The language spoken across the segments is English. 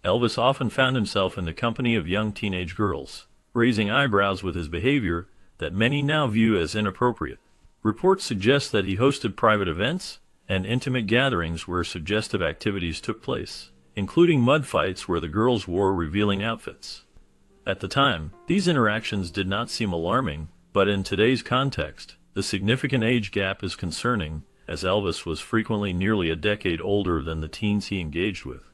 Elvis often found himself in the company of young teenage girls, raising eyebrows with his behavior that many now view as inappropriate. Reports suggest that he hosted private events and intimate gatherings where suggestive activities took place, including mud fights where the girls wore revealing outfits. At the time, these interactions did not seem alarming, but in today's context, the significant age gap is concerning, as Elvis was frequently nearly a decade older than the teens he engaged with.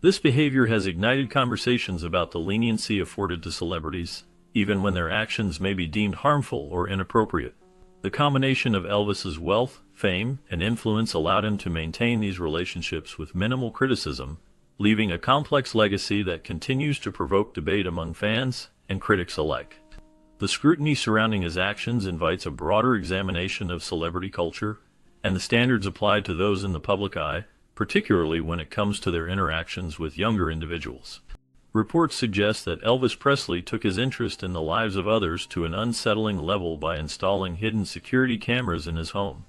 This behavior has ignited conversations about the leniency afforded to celebrities, even when their actions may be deemed harmful or inappropriate. The combination of Elvis's wealth, fame, and influence allowed him to maintain these relationships with minimal criticism, leaving a complex legacy that continues to provoke debate among fans and critics alike. The scrutiny surrounding his actions invites a broader examination of celebrity culture and the standards applied to those in the public eye, particularly when it comes to their interactions with younger individuals. Reports suggest that Elvis Presley took his interest in the lives of others to an unsettling level by installing hidden security cameras in his home.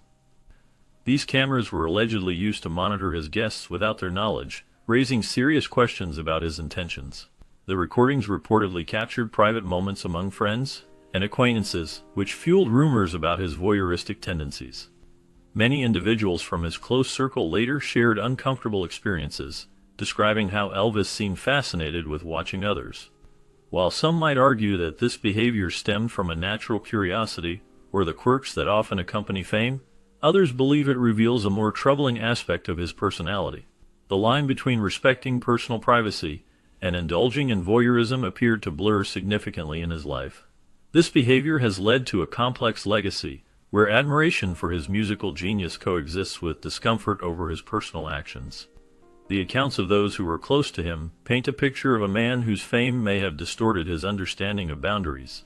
These cameras were allegedly used to monitor his guests without their knowledge, raising serious questions about his intentions. The recordings reportedly captured private moments among friends and acquaintances, which fueled rumors about his voyeuristic tendencies. Many individuals from his close circle later shared uncomfortable experiences, describing how Elvis seemed fascinated with watching others. While some might argue that this behavior stemmed from a natural curiosity or the quirks that often accompany fame, others believe it reveals a more troubling aspect of his personality. The line between respecting personal privacy and indulging in voyeurism appeared to blur significantly in his life. This behavior has led to a complex legacy, where admiration for his musical genius coexists with discomfort over his personal actions. The accounts of those who were close to him paint a picture of a man whose fame may have distorted his understanding of boundaries.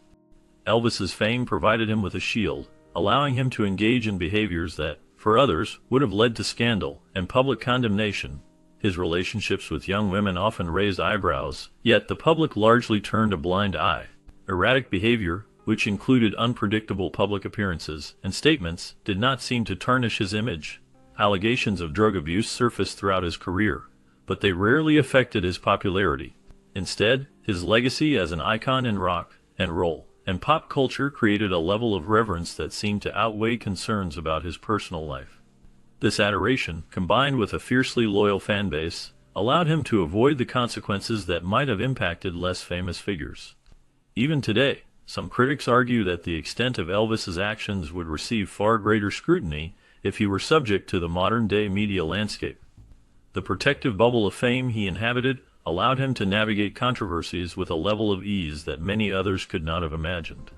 Elvis's fame provided him with a shield, allowing him to engage in behaviors that, for others, would have led to scandal and public condemnation. His relationships with young women often raised eyebrows, yet the public largely turned a blind eye. Erratic behavior, which included unpredictable public appearances and statements, did not seem to tarnish his image. Allegations of drug abuse surfaced throughout his career, but they rarely affected his popularity. Instead, his legacy as an icon in rock and roll and pop culture created a level of reverence that seemed to outweigh concerns about his personal life. This adoration, combined with a fiercely loyal fan base, allowed him to avoid the consequences that might have impacted less famous figures. Even today, some critics argue that the extent of Elvis's actions would receive far greater scrutiny if he were subject to the modern-day media landscape. The protective bubble of fame he inhabited allowed him to navigate controversies with a level of ease that many others could not have imagined.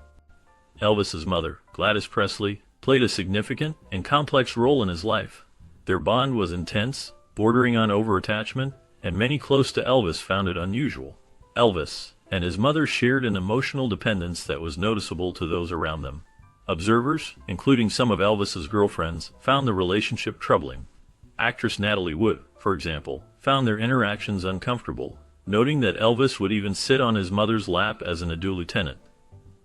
Elvis's mother, Gladys Presley, played a significant and complex role in his life. Their bond was intense, bordering on over-attachment, and many close to Elvis found it unusual. Elvis and his mother shared an emotional dependence that was noticeable to those around them. Observers, including some of Elvis's girlfriends, found the relationship troubling. Actress Natalie Wood, for example, found their interactions uncomfortable, noting that Elvis would even sit on his mother's lap as an ado lieutenant.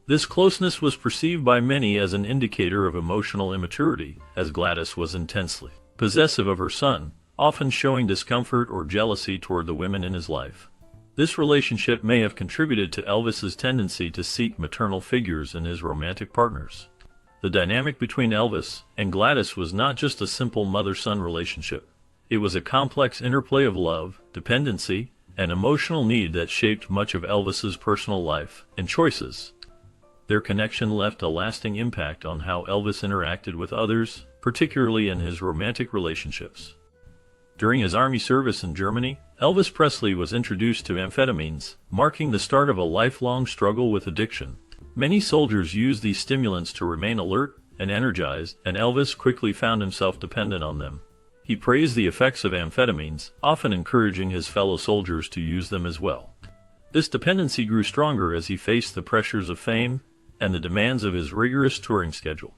This closeness was perceived by many as an indicator of emotional immaturity, as Gladys was intensely possessive of her son, often showing discomfort or jealousy toward the women in his life. This relationship may have contributed to Elvis's tendency to seek maternal figures in his romantic partners. The dynamic between Elvis and Gladys was not just a simple mother-son relationship. It was a complex interplay of love, dependency, and emotional need that shaped much of Elvis's personal life and choices. Their connection left a lasting impact on how Elvis interacted with others, particularly in his romantic relationships. During his army service in Germany, Elvis Presley was introduced to amphetamines, marking the start of a lifelong struggle with addiction. Many soldiers used these stimulants to remain alert and energized, and Elvis quickly found himself dependent on them. He praised the effects of amphetamines, often encouraging his fellow soldiers to use them as well. This dependency grew stronger as he faced the pressures of fame and the demands of his rigorous touring schedule.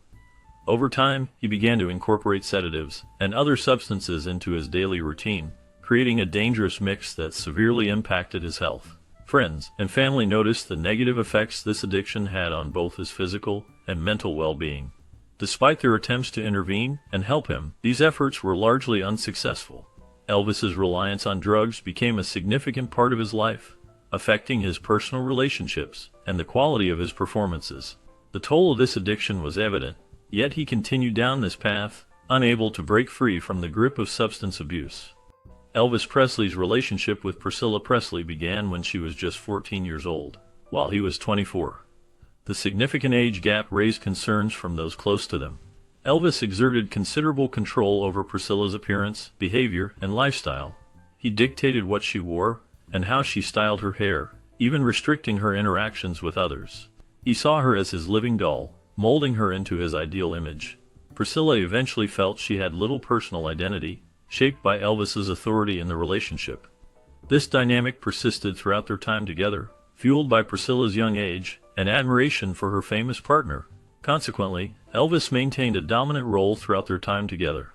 Over time, he began to incorporate sedatives and other substances into his daily routine, creating a dangerous mix that severely impacted his health. Friends and family noticed the negative effects this addiction had on both his physical and mental well-being. Despite their attempts to intervene and help him, these efforts were largely unsuccessful. Elvis's reliance on drugs became a significant part of his life, affecting his personal relationships and the quality of his performances. The toll of this addiction was evident, yet he continued down this path, unable to break free from the grip of substance abuse. Elvis Presley's relationship with Priscilla Presley began when she was just 14 years old, while he was 24. The significant age gap raised concerns from those close to them. Elvis exerted considerable control over Priscilla's appearance, behavior, and lifestyle. He dictated what she wore and how she styled her hair, even restricting her interactions with others. He saw her as his living doll, molding her into his ideal image. Priscilla eventually felt she had little personal identity, shaped by Elvis's authority in the relationship. This dynamic persisted throughout their time together, fueled by Priscilla's young age and admiration for her famous partner. Consequently, Elvis maintained a dominant role throughout their time together.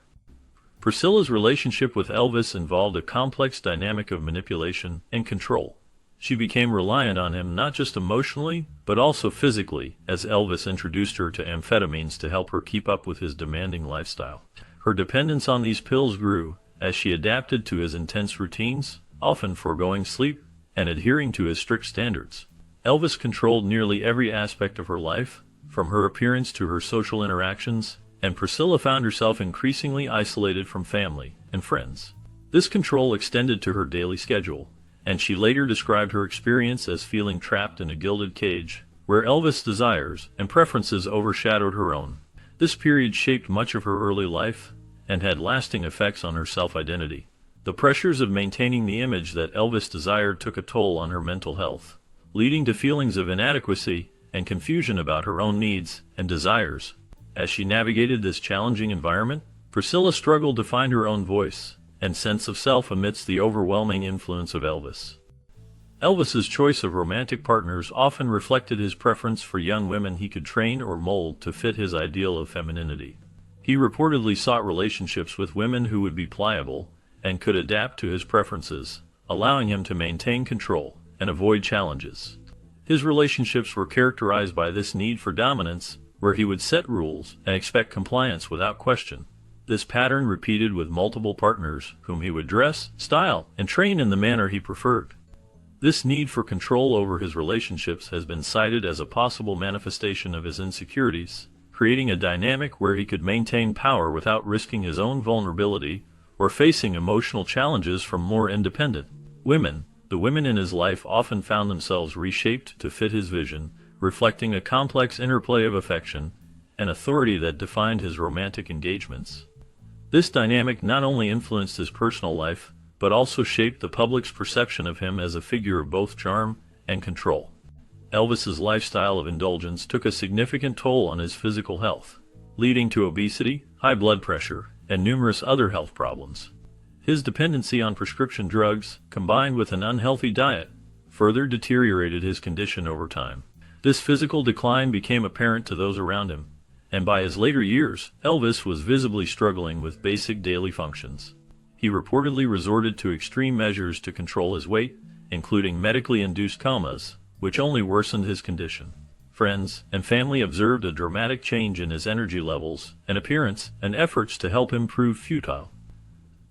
Priscilla's relationship with Elvis involved a complex dynamic of manipulation and control. She became reliant on him not just emotionally, but also physically, as Elvis introduced her to amphetamines to help her keep up with his demanding lifestyle. Her dependence on these pills grew as she adapted to his intense routines, often foregoing sleep and adhering to his strict standards. Elvis controlled nearly every aspect of her life, from her appearance to her social interactions, and Priscilla found herself increasingly isolated from family and friends. This control extended to her daily schedule, and she later described her experience as feeling trapped in a gilded cage, where Elvis' desires and preferences overshadowed her own. This period shaped much of her early life and had lasting effects on her self-identity. The pressures of maintaining the image that Elvis desired took a toll on her mental health, leading to feelings of inadequacy and confusion about her own needs and desires. As she navigated this challenging environment, Priscilla struggled to find her own voice and sense of self amidst the overwhelming influence of Elvis. Elvis's choice of romantic partners often reflected his preference for young women he could train or mold to fit his ideal of femininity. He reportedly sought relationships with women who would be pliable and could adapt to his preferences, allowing him to maintain control and avoid challenges. His relationships were characterized by this need for dominance, where he would set rules and expect compliance without question. This pattern repeated with multiple partners, whom he would dress, style, and train in the manner he preferred. This need for control over his relationships has been cited as a possible manifestation of his insecurities, creating a dynamic where he could maintain power without risking his own vulnerability or facing emotional challenges from more independent women. The women in his life often found themselves reshaped to fit his vision, reflecting a complex interplay of affection and authority that defined his romantic engagements. This dynamic not only influenced his personal life, but also shaped the public's perception of him as a figure of both charm and control. Elvis's lifestyle of indulgence took a significant toll on his physical health, leading to obesity, high blood pressure, and numerous other health problems. His dependency on prescription drugs, combined with an unhealthy diet, further deteriorated his condition over time. This physical decline became apparent to those around him, and by his later years, Elvis was visibly struggling with basic daily functions. He reportedly resorted to extreme measures to control his weight, including medically induced comas, which only worsened his condition. Friends and family observed a dramatic change in his energy levels and appearance, and efforts to help him proved futile.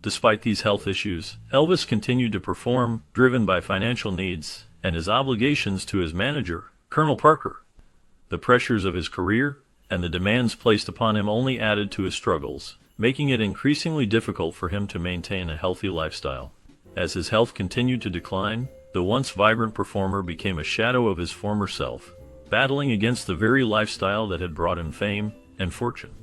Despite these health issues, Elvis continued to perform, driven by financial needs and his obligations to his manager, Colonel Parker. The pressures of his career and the demands placed upon him only added to his struggles, making it increasingly difficult for him to maintain a healthy lifestyle. As his health continued to decline, the once vibrant performer became a shadow of his former self, battling against the very lifestyle that had brought him fame and fortune.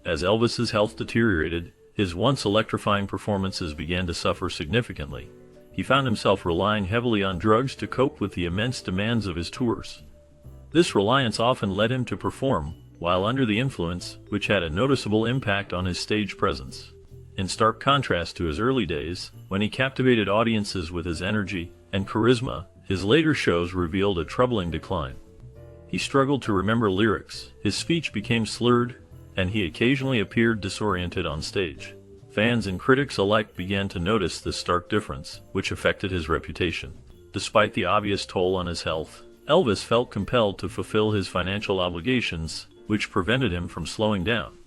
As Elvis's health deteriorated, his once electrifying performances began to suffer significantly. He found himself relying heavily on drugs to cope with the immense demands of his tours. This reliance often led him to perform while under the influence, which had a noticeable impact on his stage presence. In stark contrast to his early days, when he captivated audiences with his energy and charisma, his later shows revealed a troubling decline. He struggled to remember lyrics, his speech became slurred, and he occasionally appeared disoriented on stage. Fans and critics alike began to notice this stark difference, which affected his reputation. Despite the obvious toll on his health, Elvis felt compelled to fulfill his financial obligations, which prevented him from slowing down.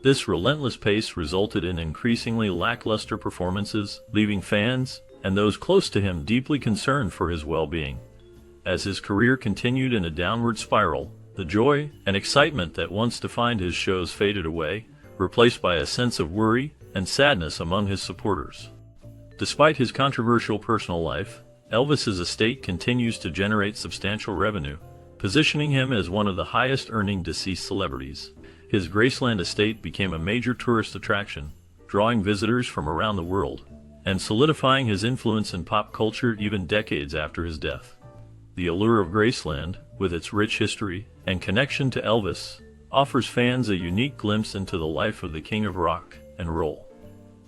This relentless pace resulted in increasingly lackluster performances, leaving fans and those close to him deeply concerned for his well-being. As his career continued in a downward spiral, the joy and excitement that once defined his shows faded away, replaced by a sense of worry and sadness among his supporters. Despite his controversial personal life, Elvis's estate continues to generate substantial revenue, positioning him as one of the highest-earning deceased celebrities. His Graceland estate became a major tourist attraction, drawing visitors from around the world, and solidifying his influence in pop culture even decades after his death. The allure of Graceland, with its rich history and connection to Elvis, offers fans a unique glimpse into the life of the king of rock and roll.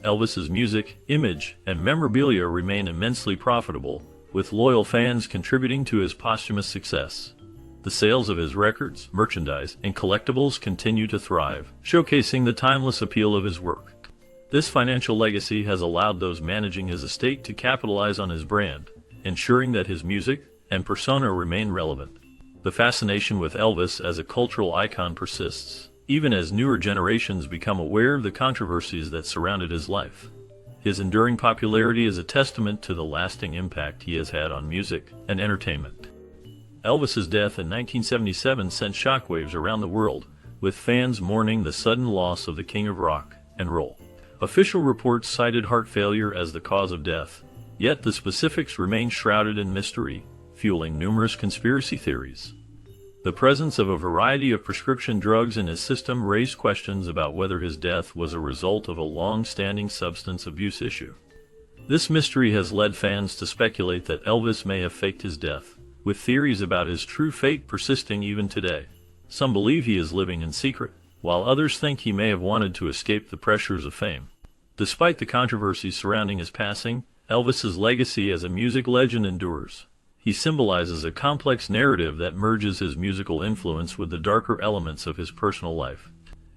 Elvis's music, image, and memorabilia remain immensely profitable, with loyal fans contributing to his posthumous success. The sales of his records, merchandise, and collectibles continue to thrive, showcasing the timeless appeal of his work. This financial legacy has allowed those managing his estate to capitalize on his brand, ensuring that his music and persona remain relevant. The fascination with Elvis as a cultural icon persists, even as newer generations become aware of the controversies that surrounded his life. His enduring popularity is a testament to the lasting impact he has had on music and entertainment. Elvis's death in 1977 sent shockwaves around the world, with fans mourning the sudden loss of the king of rock and roll. Official reports cited heart failure as the cause of death, yet the specifics remain shrouded in mystery, fueling numerous conspiracy theories. The presence of a variety of prescription drugs in his system raised questions about whether his death was a result of a long-standing substance abuse issue. This mystery has led fans to speculate that Elvis may have faked his death, with theories about his true fate persisting even today. Some believe he is living in secret, while others think he may have wanted to escape the pressures of fame. Despite the controversies surrounding his passing, Elvis's legacy as a music legend endures. He symbolizes a complex narrative that merges his musical influence with the darker elements of his personal life.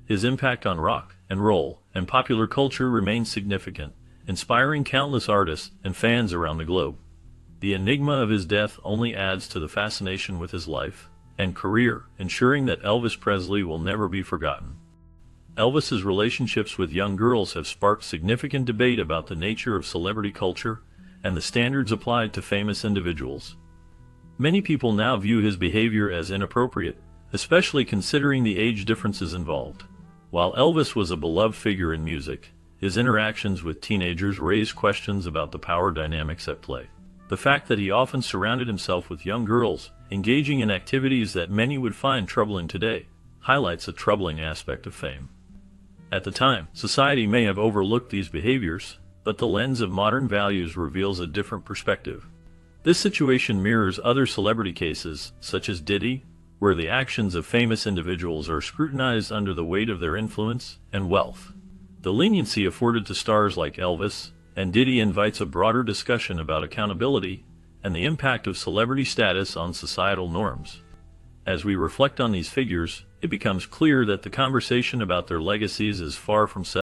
His impact on rock and roll and popular culture remains significant, inspiring countless artists and fans around the globe. The enigma of his death only adds to the fascination with his life and career, ensuring that Elvis Presley will never be forgotten. Elvis's relationships with young girls have sparked significant debate about the nature of celebrity culture and the standards applied to famous individuals. Many people now view his behavior as inappropriate, especially considering the age differences involved. While Elvis was a beloved figure in music, his interactions with teenagers raised questions about the power dynamics at play. The fact that he often surrounded himself with young girls, engaging in activities that many would find troubling today, highlights a troubling aspect of fame. At the time, society may have overlooked these behaviors, but the lens of modern values reveals a different perspective. This situation mirrors other celebrity cases, such as Diddy, where the actions of famous individuals are scrutinized under the weight of their influence and wealth. The leniency afforded to stars like Elvis and Diddy invites a broader discussion about accountability and the impact of celebrity status on societal norms. As we reflect on these figures, it becomes clear that the conversation about their legacies is far from settled.